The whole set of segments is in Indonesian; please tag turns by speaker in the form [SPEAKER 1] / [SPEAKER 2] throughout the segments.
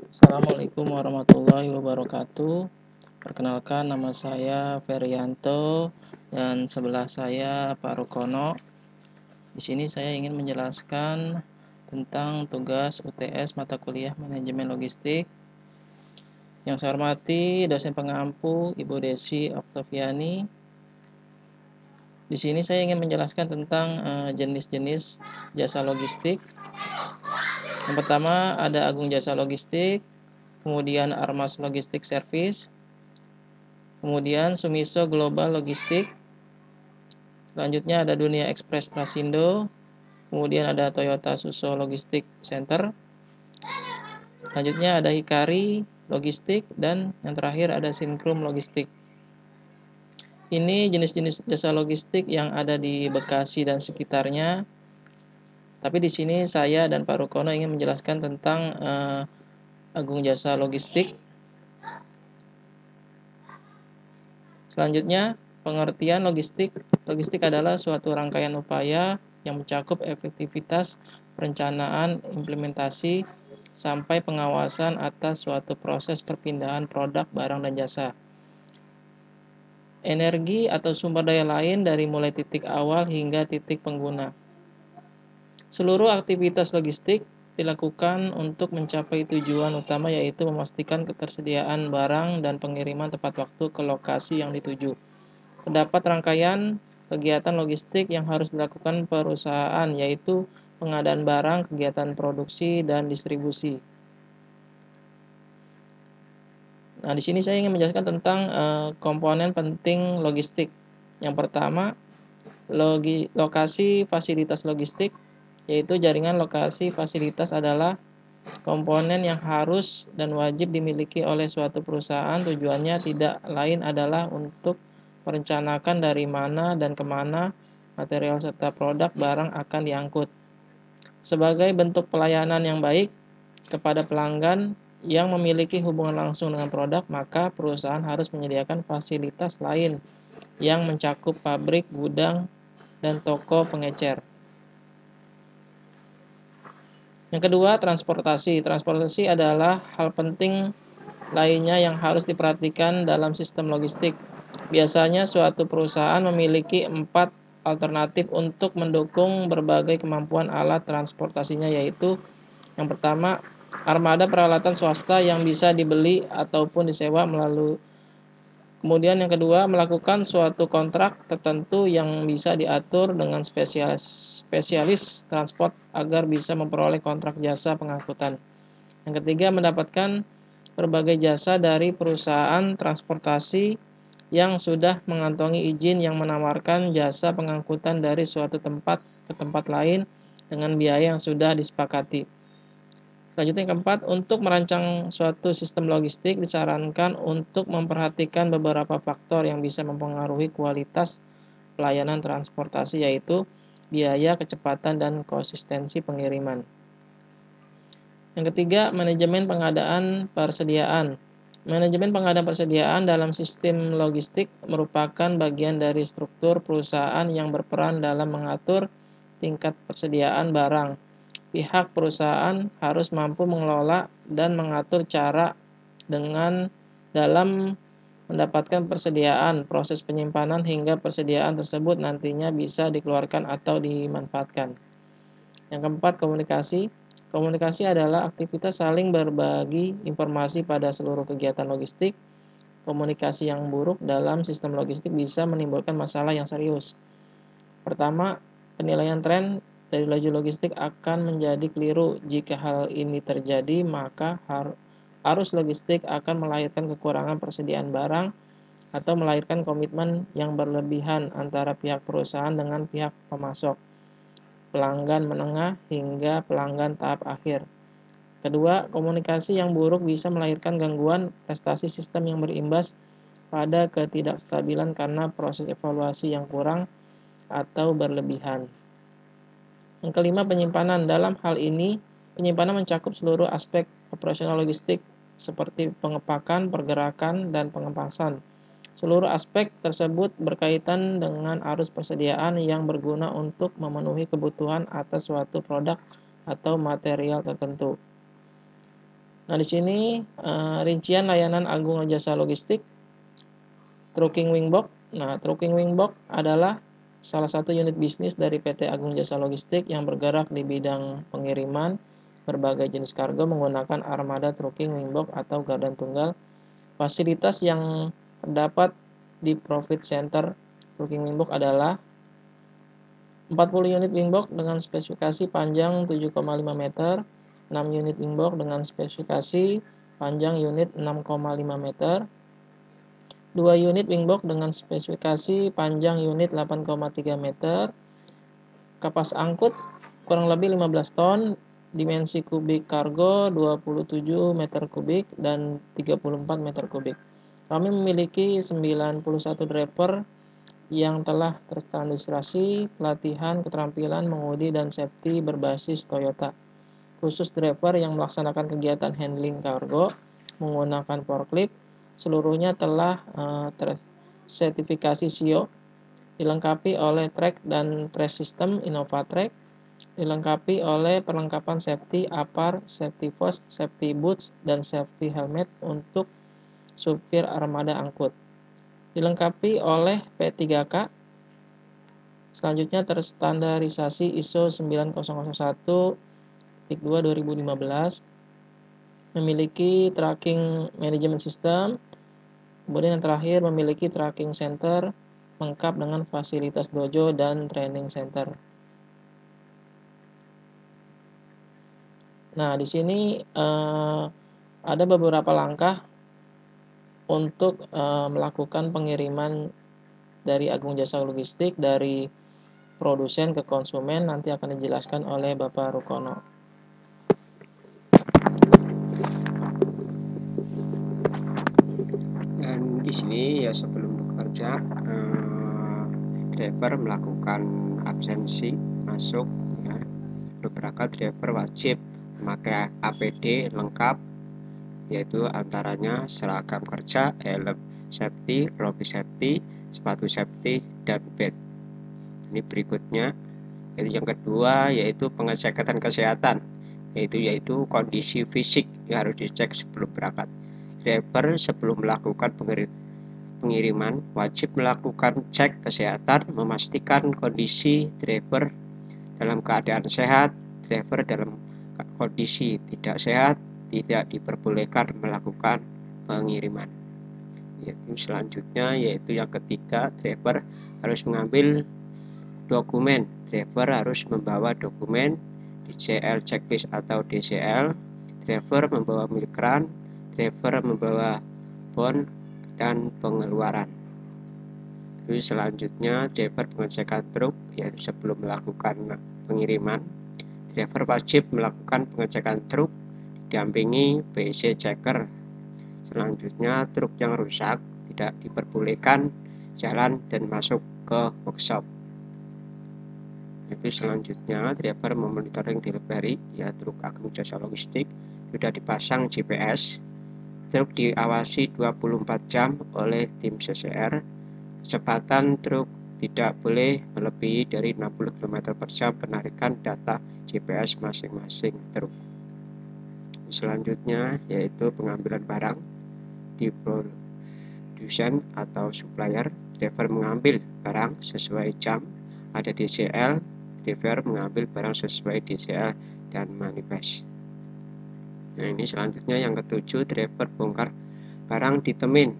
[SPEAKER 1] Assalamualaikum warahmatullahi wabarakatuh. Perkenalkan, nama saya Ferianto dan sebelah saya Pak Rukono. Di sini saya ingin menjelaskan tentang tugas UTS mata kuliah Manajemen Logistik. Yang saya hormati dosen pengampu Ibu Desi Oktaviani. Di sini saya ingin menjelaskan tentang jenis-jenis jasa logistik. Yang pertama ada Agung Jasa Logistik, kemudian Armas Logistik Service, kemudian Sumiso Global Logistik, selanjutnya ada Dunia Express Trasindo, kemudian ada Toyota Suso Logistik Center, selanjutnya ada Hikari Logistik, dan yang terakhir ada Syncrum Logistik. Ini jenis-jenis jasa logistik yang ada di Bekasi dan sekitarnya. Tapi di sini saya dan Pak Rukono ingin menjelaskan tentang Agung Jasa Logistik. Selanjutnya, pengertian logistik. Logistik adalah suatu rangkaian upaya yang mencakup efektivitas perencanaan, implementasi, sampai pengawasan atas suatu proses perpindahan produk, barang, dan jasa. Energi atau sumber daya lain dari mulai titik awal hingga titik pengguna. Seluruh aktivitas logistik dilakukan untuk mencapai tujuan utama, yaitu memastikan ketersediaan barang dan pengiriman tepat waktu ke lokasi yang dituju. Terdapat rangkaian kegiatan logistik yang harus dilakukan perusahaan, yaitu pengadaan barang, kegiatan produksi, dan distribusi. Nah, di sini saya ingin menjelaskan tentang komponen penting logistik. Yang pertama, lokasi fasilitas logistik, yaitu jaringan lokasi fasilitas adalah komponen yang harus dan wajib dimiliki oleh suatu perusahaan. Tujuannya tidak lain adalah untuk merencanakan dari mana dan kemana material serta produk barang akan diangkut. Sebagai bentuk pelayanan yang baik kepada pelanggan yang memiliki hubungan langsung dengan produk, maka perusahaan harus menyediakan fasilitas lain yang mencakup pabrik, gudang, dan toko pengecer. Yang kedua, transportasi. Transportasi adalah hal penting lainnya yang harus diperhatikan dalam sistem logistik. Biasanya suatu perusahaan memiliki 4 alternatif untuk mendukung berbagai kemampuan alat transportasinya, yaitu yang pertama, armada peralatan swasta yang bisa dibeli ataupun disewa melalui. Kemudian yang kedua, melakukan suatu kontrak tertentu yang bisa diatur dengan spesialis transport agar bisa memperoleh kontrak jasa pengangkutan. Yang ketiga, mendapatkan berbagai jasa dari perusahaan transportasi yang sudah mengantongi izin yang menawarkan jasa pengangkutan dari suatu tempat ke tempat lain dengan biaya yang sudah disepakati. Selanjutnya yang keempat, untuk merancang suatu sistem logistik disarankan untuk memperhatikan beberapa faktor yang bisa mempengaruhi kualitas pelayanan transportasi, yaitu biaya, kecepatan, dan konsistensi pengiriman. Yang ketiga, manajemen pengadaan persediaan. Manajemen pengadaan persediaan dalam sistem logistik merupakan bagian dari struktur perusahaan yang berperan dalam mengatur tingkat persediaan barang. Pihak perusahaan harus mampu mengelola dan mengatur cara dalam mendapatkan persediaan, proses penyimpanan, hingga persediaan tersebut nantinya bisa dikeluarkan atau dimanfaatkan. Yang keempat, komunikasi. Komunikasi adalah aktivitas saling berbagi informasi pada seluruh kegiatan logistik. Komunikasi yang buruk dalam sistem logistik bisa menimbulkan masalah yang serius. Pertama, penilaian tren dari laju logistik akan menjadi keliru. Jika hal ini terjadi, maka arus logistik akan melahirkan kekurangan persediaan barang atau melahirkan komitmen yang berlebihan antara pihak perusahaan dengan pihak pemasok, pelanggan menengah, hingga pelanggan tahap akhir. Kedua, komunikasi yang buruk bisa melahirkan gangguan prestasi sistem yang berimbas pada ketidakstabilan karena proses evaluasi yang kurang atau berlebihan. Yang kelima, penyimpanan. Dalam hal ini, penyimpanan mencakup seluruh aspek operasional logistik seperti pengepakan, pergerakan, dan pengepasan. Seluruh aspek tersebut berkaitan dengan arus persediaan yang berguna untuk memenuhi kebutuhan atas suatu produk atau material tertentu. Nah, di sini rincian layanan Agung Jasa Logistik Trucking Wingbox. Nah, Trucking Wingbox adalah salah satu unit bisnis dari PT Agung Jasa Logistik yang bergerak di bidang pengiriman berbagai jenis kargo menggunakan armada Trucking Wingbox atau gardan tunggal. Fasilitas yang terdapat di Profit Center Trucking Wingbox adalah 40 unit wingbox dengan spesifikasi panjang 7,5 meter, 6 unit wingbox dengan spesifikasi panjang unit 6,5 meter, 2 unit wingbox dengan spesifikasi panjang unit 8,3 meter, kapas angkut kurang lebih 15 ton, dimensi kubik kargo 27 meter kubik dan 34 meter kubik. Kami memiliki 91 driver yang telah terstandarisasi pelatihan keterampilan mengemudi dan safety berbasis Toyota. Khusus driver yang melaksanakan kegiatan handling kargo menggunakan forklift, seluruhnya telah tersertifikasi SIO, dilengkapi oleh track dan trace system InnovaTrack, dilengkapi oleh perlengkapan safety APAR, safety vest, safety boots, dan safety helmet untuk supir armada angkut. Dilengkapi oleh P3K. Selanjutnya terstandarisasi ISO 9001-2/2015, memiliki tracking management system, kemudian yang terakhir memiliki tracking center lengkap dengan fasilitas dojo dan training center. Nah, di sini ada beberapa langkah untuk melakukan pengiriman dari Agung Jasa Logistik dari produsen ke konsumen, nanti akan dijelaskan oleh Bapak Rukono.
[SPEAKER 2] Dan di sini ya sebelum bekerja, driver melakukan absensi masuk. Ya. Beberapa driver wajib memakai APD lengkap, yaitu antaranya seragam kerja, helm safety, rompi safety, sepatu safety, dan bed. Ini berikutnya, yaitu yang kedua yaitu pengecekan kesehatan, yaitu kondisi fisik yang harus dicek sebelum berangkat. Driver sebelum melakukan pengiriman wajib melakukan cek kesehatan, memastikan kondisi driver dalam keadaan sehat. Driver dalam kondisi tidak sehat tidak diperbolehkan melakukan pengiriman. Yaitu selanjutnya, yaitu yang ketiga, driver harus mengambil dokumen. Driver harus membawa dokumen DCL checklist atau DCL. Driver membawa milikran, driver membawa bond dan pengeluaran. Itu selanjutnya, driver pengecekan truk, yaitu sebelum melakukan pengiriman, driver wajib melakukan pengecekan truk didampingi PIC checker. Selanjutnya, truk yang rusak tidak diperbolehkan jalan dan masuk ke workshop. Itu selanjutnya, driver memonitoring delivery, ya truk Agung Jasa Logistik sudah dipasang GPS. Truk diawasi 24 jam oleh tim CCR. Kecepatan truk tidak boleh melebihi dari 60 km per jam penarikan data GPS masing-masing truk. Selanjutnya yaitu pengambilan barang di produsen atau supplier. Driver mengambil barang sesuai jam, ada DCL, driver mengambil barang sesuai DCL dan manifest. Nah, ini selanjutnya yang ketujuh, driver bongkar barang di temin.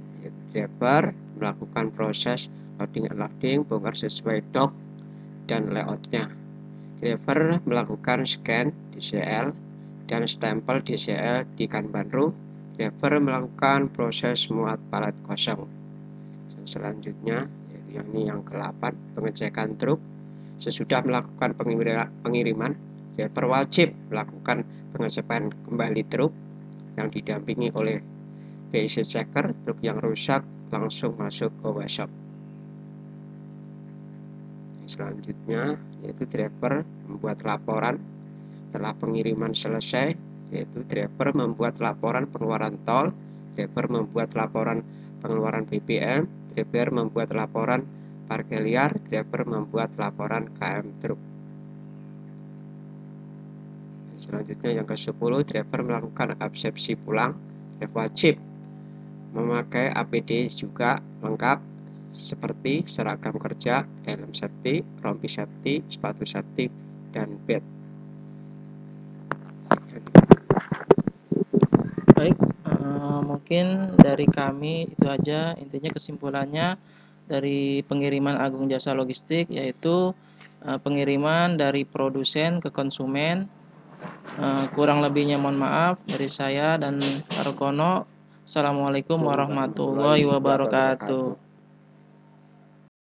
[SPEAKER 2] Driver melakukan proses loading and unloading, bongkar sesuai dock dan layoutnya. Driver melakukan scan DCL dan stempel DCL di kanban room. Driver melakukan proses muat palet kosong. Selanjutnya, yaitu yang ke-8, pengecekan truk. Sesudah melakukan pengiriman, driver wajib melakukan pengecekan kembali truk yang didampingi oleh PIC checker. Truk yang rusak langsung masuk ke workshop. Selanjutnya yaitu driver membuat laporan setelah pengiriman selesai, yaitu driver membuat laporan pengeluaran tol, driver membuat laporan pengeluaran BBM, driver membuat laporan parkir liar, driver membuat laporan KM truk. Selanjutnya yang ke-10, driver melakukan absensi pulang, driver wajib memakai APD juga lengkap seperti seragam kerja, helm safety, rompi safety, sepatu safety, dan bed.
[SPEAKER 1] Baik, mungkin dari kami itu aja. Intinya kesimpulannya dari pengiriman Agung Jasa Logistik yaitu pengiriman dari produsen ke konsumen. Kurang lebihnya mohon maaf dari saya dan Pak Rokono. Assalamualaikum warahmatullahi wabarakatuh.